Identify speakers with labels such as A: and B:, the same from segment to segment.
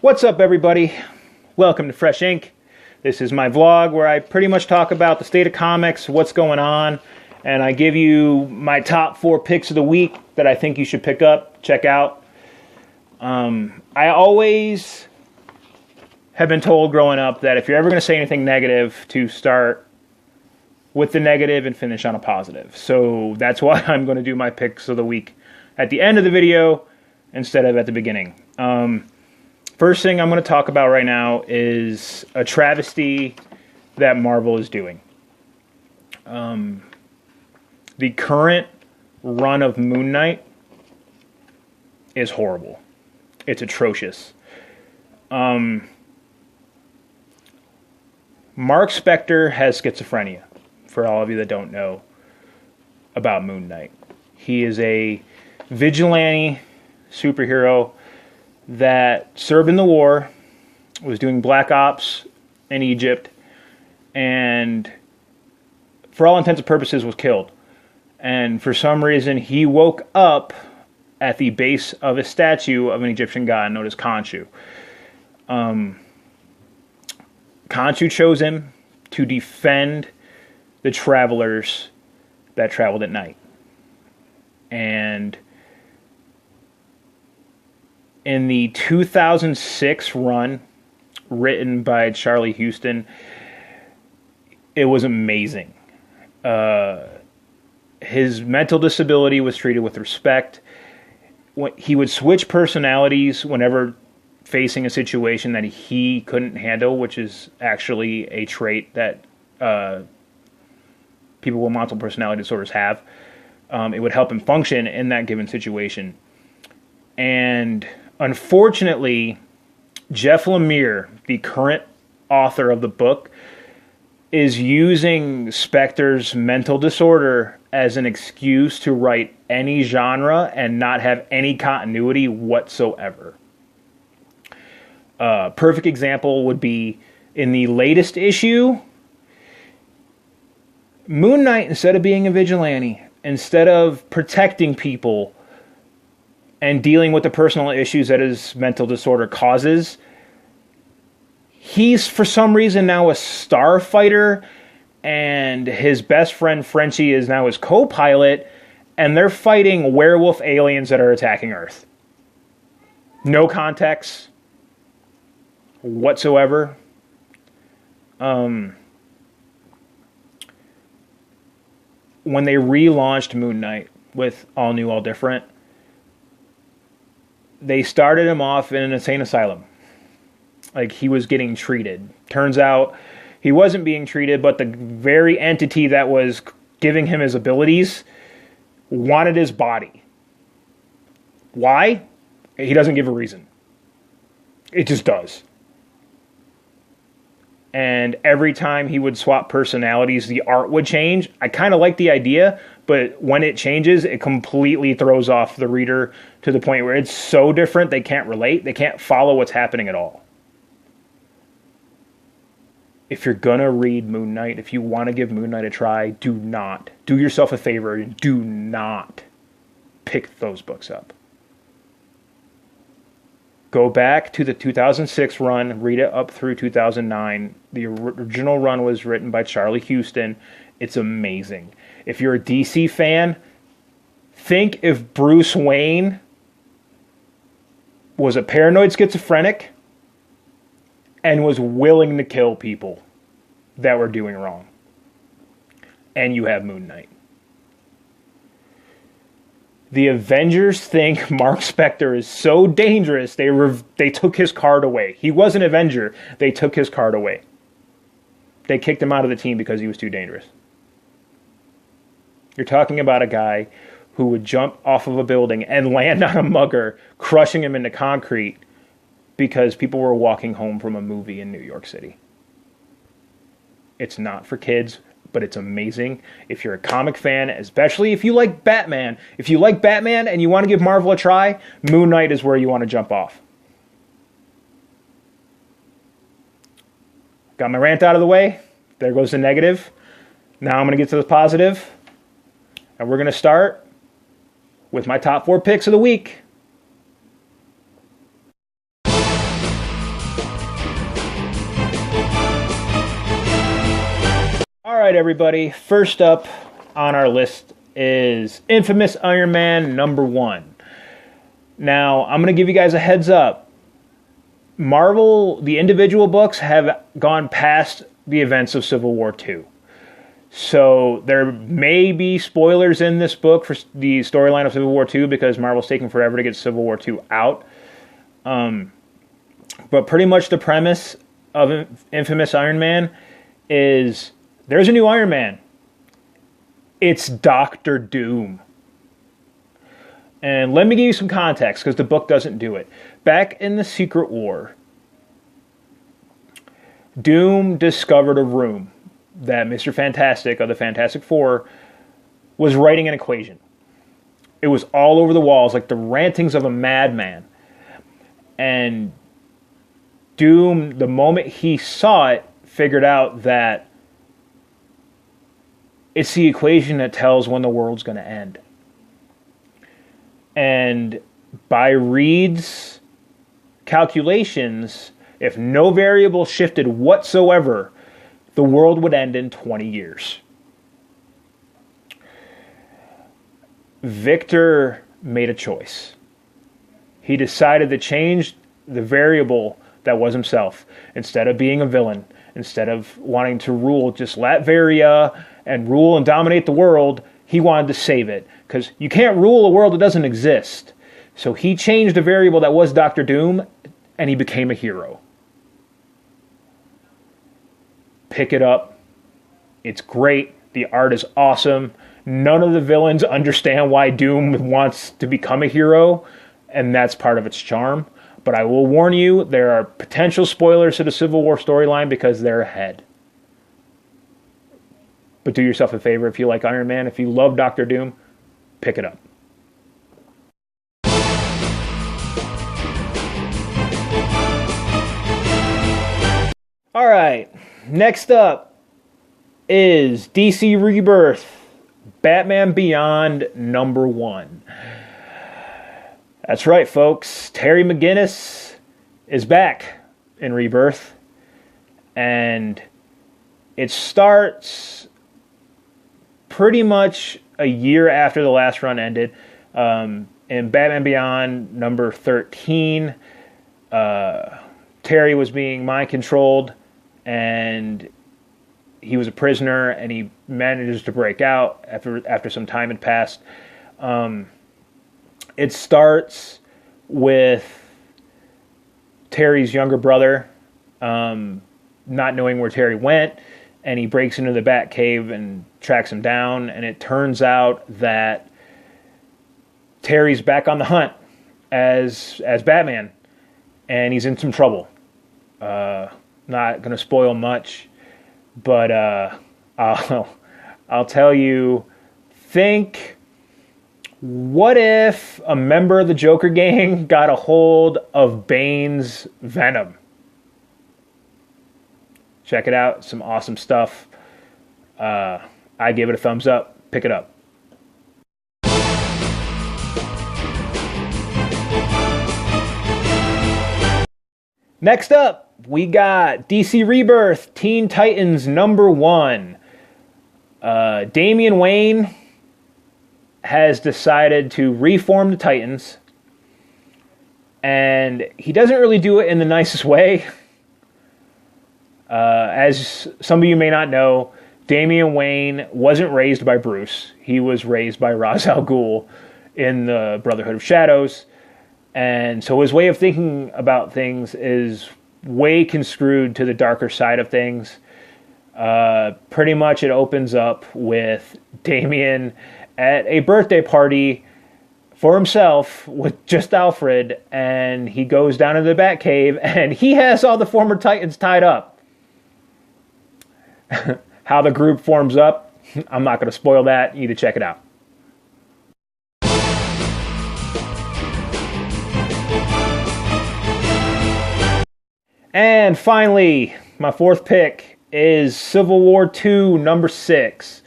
A: What's up, everybody? Welcome to Fresh Ink. This is my vlog where I pretty much talk about the state of comics, what's going on, and I give you my top 4 picks of the week that I think you should pick up, check out. I always have been told growing up that if you're ever going to say anything negative, to start with the negative and finish on a positive. So that's why I'm going to do my picks of the week at the end of the video instead of at the beginning. First thing I'm going to talk about right now is a travesty that Marvel is doing. The current run of Moon Knight is horrible. It's atrocious. Mark Spector has schizophrenia, for all of you that don't know about Moon Knight. He is a vigilante superhero that served in the war, was doing black ops in Egypt, and for all intents and purposes was killed. And for some reason, he woke up at the base of a statue of an Egyptian god known as Khonshu. Khonshu chose him to defend the travelers that traveled at night. And in the 2006 run, written by Charlie Huston, it was amazing. His mental disability was treated with respect. He would switch personalities whenever facing a situation that he couldn't handle, which is actually a trait that people with multiple personality disorders have. It would help him function in that given situation. And unfortunately, Jeff Lemire, the current author of the book, is using Spector's mental disorder as an excuse to write any genre and not have any continuity whatsoever. Perfect example would be in the latest issue, Moon Knight, instead of being a vigilante, instead of protecting people and dealing with the personal issues that his mental disorder causes, he's for some reason now a starfighter, and his best friend Frenchie is now his co-pilot, and they're fighting werewolf aliens that are attacking Earth. No context whatsoever. When they relaunched Moon Knight with All New, All Different, they started him off in an insane asylum. Like, he was getting treated. Turns out he wasn't being treated, but the very entity that was giving him his abilities wanted his body. Why? He doesn't give a reason. It just does. And every time he would swap personalities, the art would change. I kind of like the idea, but when it changes, it completely throws off the reader to the point where it's so different they can't relate. They can't follow what's happening at all. If you're going to read Moon Knight, if you want to give Moon Knight a try, do not. Do yourself a favor and do not pick those books up. Go back to the 2006 run, read it up through 2009. The original run was written by Charlie Huston. It's amazing. If you're a DC fan, think if Bruce Wayne was a paranoid schizophrenic and was willing to kill people that were doing wrong. And you have Moon Knight. The Avengers think Mark Spector is so dangerous, they took his card away. He was an Avenger. They took his card away. They kicked him out of the team because he was too dangerous. You're talking about a guy who would jump off of a building and land on a mugger, crushing him into concrete because people were walking home from a movie in New York City. It's not for kids, but it's amazing. If you're a comic fan, especially if you like Batman, and you want to give Marvel a try, Moon Knight is where you want to jump off. Got my rant out of the way. There goes the negative. Now I'm going to get to the positive. And we're going to start with my top 4 picks of the week. right, everybody. First up on our list is Infamous Iron Man #1. Now, I'm going to give you guys a heads up. Marvel, the individual books have gone past the events of Civil War II. So there may be spoilers in this book for the storyline of Civil War II because Marvel's taking forever to get Civil War II out. But pretty much the premise of Infamous Iron Man is there's a new Iron Man. It's Doctor Doom. And let me give you some context because the book doesn't do it. Back in the Secret War, Doom discovered a room that Mr. Fantastic of the Fantastic Four was writing an equation. It was all over the walls, like the rantings of a madman. And Doom, the moment he saw it, figured out that it's the equation that tells when the world's going to end. And by Reed's calculations, if no variable shifted whatsoever, the world would end in 20 years. Victor made a choice. He decided to change the variable that was himself. Instead of being a villain, instead of wanting to rule just Latveria and rule and dominate the world, he wanted to save it. Because you can't rule a world that doesn't exist. So he changed the variable that was Doctor Doom, and he became a hero. Pick it up. It's great. The art is awesome. None of the villains understand why Doom wants to become a hero, and that's part of its charm. But I will warn you, there are potential spoilers to the Civil War storyline because they're ahead. But do yourself a favor if you like Iron Man, if you love Doctor Doom, pick it up. All right, next up is DC Rebirth, Batman Beyond #1. That's right, folks. Terry McGinnis is back in Rebirth, and it starts pretty much a year after the last run ended. In Batman Beyond #13, Terry was being mind-controlled, and he was a prisoner, and he managed to break out after some time had passed. It starts with Terry's younger brother not knowing where Terry went, and he breaks into the Batcave and tracks him down, and it turns out that Terry's back on the hunt as Batman, and he's in some trouble. Not going to spoil much, but I'll tell you, what if a member of the Joker gang got a hold of Bane's venom? Check it out. Some awesome stuff. I give it a thumbs up. Pick it up. Next up, we got DC Rebirth, Teen Titans #1. Damian Wayne has decided to reform the Titans, and he doesn't really do it in the nicest way. As some of you may not know, Damian Wayne wasn't raised by Bruce. He was raised by Ra's al Ghul in the Brotherhood of Shadows, and so his way of thinking about things is way construed to the darker side of things. Pretty much it opens up with Damian at a birthday party for himself with just Alfred, and he goes down into the Batcave, and he has all the former Titans tied up. How the group forms up, I'm not going to spoil that. You need to check it out. And finally, my fourth pick is Civil War II #6.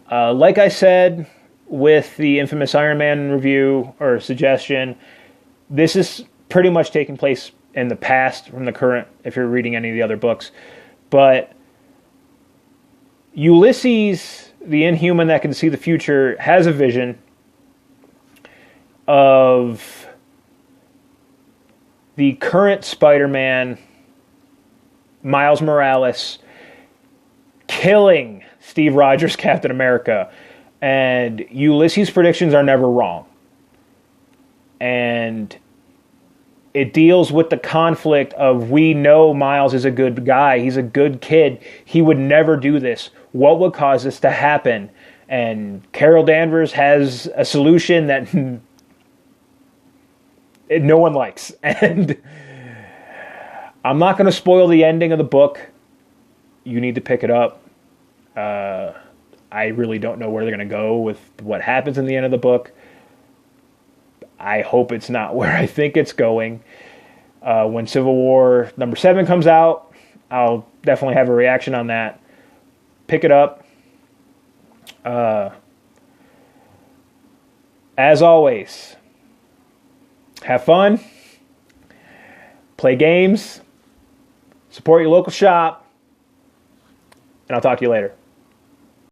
A: Like I said with the infamous Iron Man review or suggestion, this is pretty much taking place in the past from the current, if you're reading any of the other books. But Ulysses, the Inhuman that can see the future, has a vision of the current Spider-Man, Miles Morales, killing Steve Rogers' Captain America. And Ulysses' predictions are never wrong. And it deals with the conflict of, we know Miles is a good guy. He's a good kid. He would never do this. What would cause this to happen? And Carol Danvers has a solution that no one likes. And I'm not going to spoil the ending of the book. You need to pick it up. I really don't know where they're going to go with what happens in the end of the book. I hope it's not where I think it's going. When Civil War number 7 comes out, I'll definitely have a reaction on that. Pick it up. As always, have fun, play games, support your local shop, and I'll talk to you later.